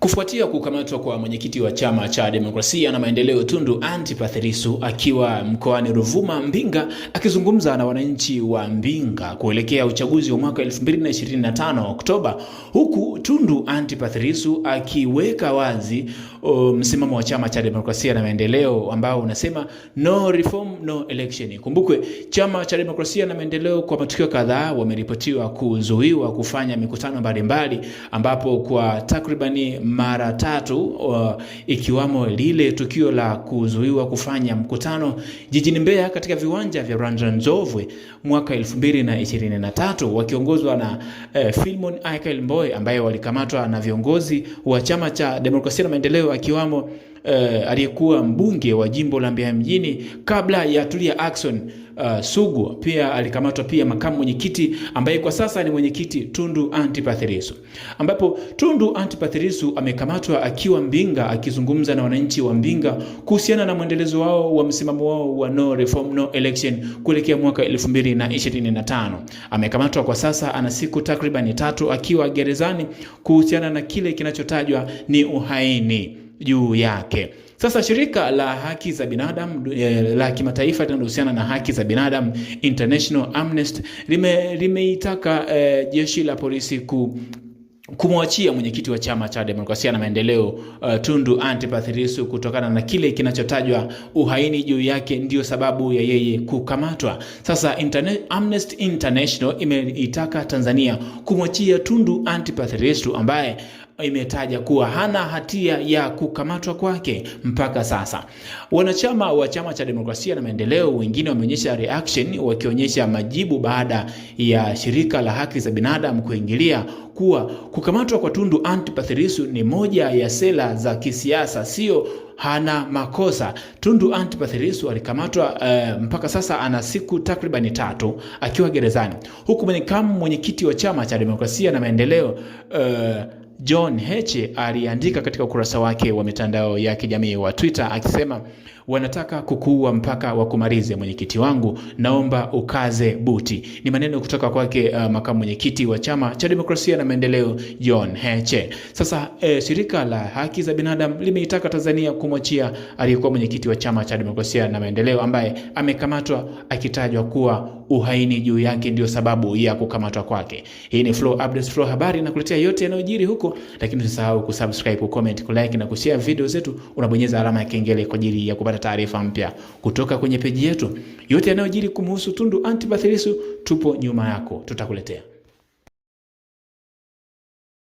Kufuatia kukamatwa kwa mwenyekiti wa Chama cha Demokrasia na Maendeleo Tundu Antipas Lissu akiwa mkoani Ruvuma Mbinga, akizungumza na wananchi wa Mbinga kuelekea uchaguzi wa mwaka 2025 Oktoba, huku Tundu Antipas Lissu akiweka wazi msimamo wa Chama cha Demokrasia na Maendeleo ambao unasema no reform no election. Kumbukwe Chama cha Demokrasia na Maendeleo kwa matukio kadhaa wameripotiwa kuzuiwa kufanya mikutano mbalimbali, ambapo kwa takribani mara tatu ikiwamo lile tukio la kuzuiwa kufanya mkutano jijini Mbeya katika viwanja vya Rwanda-Nzovwe mwaka 2023 wakiongozwa na Philemon Aikael Mbowe ambaye walikamatwa na viongozi wa Chama cha Demokrasia na Maendeleo akiwamo aliyekuwa mbunge wa jimbo la Mbeya mjini kabla ya Tulia Ackson Sugu. Pia alikamatwa pia makamu mwenyekiti ambaye kwa sasa ni mwenyekiti Tundu Antipas Lissu, ambapo Tundu Antipas Lissu amekamatwa akiwa Mbinga akizungumza na wananchi wa Mbinga kuhusiana na mwendelezo wao wa msimamo wao wa no reform no election kuelekea mwaka 2025. Amekamatwa kwa sasa, ana siku takriban 3 akiwa gerezani kuhusiana na kile kinachotajwa ni uhaini juu yake. Sasa shirika la haki za binadamu la kimataifa linalohusiana na haki za binadamu International Amnesty limeitaka jeshi la polisi kumwachia mwenyekiti wa Chama cha Demokrasia na Maendeleo Tundu Antipas Lissu kutokana na kile kinachotajwa uhaini juu yake ndio sababu ya yeye kukamatwa. Sasa Amnesty International imeitaka Tanzania kumwachia Tundu Antipas Lissu ambaye imetaja kuwa hana hatia ya kukamatwa kwake mpaka sasa. Wanachama wa Chama cha Demokrasia na Maendeleo wengine wameonyesha reaction, wakionyesha majibu baada ya shirika la haki za binadamu kuingilia kuwa kukamatwa kwa Tundu Antipas Lissu ni moja ya sera za kisiasa, sio hana makosa. Tundu Antipas Lissu alikamatwa mpaka sasa ana siku takriban 3 akiwa gerezani, huku mwenyekiti wa Chama cha Demokrasia na Maendeleo John Heche aliandika katika ukurasa wake wa mitandao ya kijamii wa Twitter akisema, wanataka kukuua mpaka wakumalize mwenyekiti wangu, naomba ukaze buti. Ni maneno kutoka kwake makamu mwenyekiti wa Chama cha Demokrasia na Maendeleo John Heche. Sasa shirika la haki za binadamu limeitaka Tanzania kumwachia aliyekuwa mwenyekiti wa Chama cha Demokrasia na Maendeleo ambaye amekamatwa akitajwa kuwa uhaini juu yake ndio sababu ya kukamatwa kwake. Hii ni Flow Updates, Flow habari, na kuletea yote yanayojiri huko, lakini usisahau kusubscribe, kucomment, kulike na kushare video zetu. Unabonyeza alama ya kengele kwa ajili ya kupata taarifa mpya kutoka kwenye peji yetu. Yote yanayojiri kumhusu Tundu Antipas Lissu, tupo nyuma yako, tutakuletea.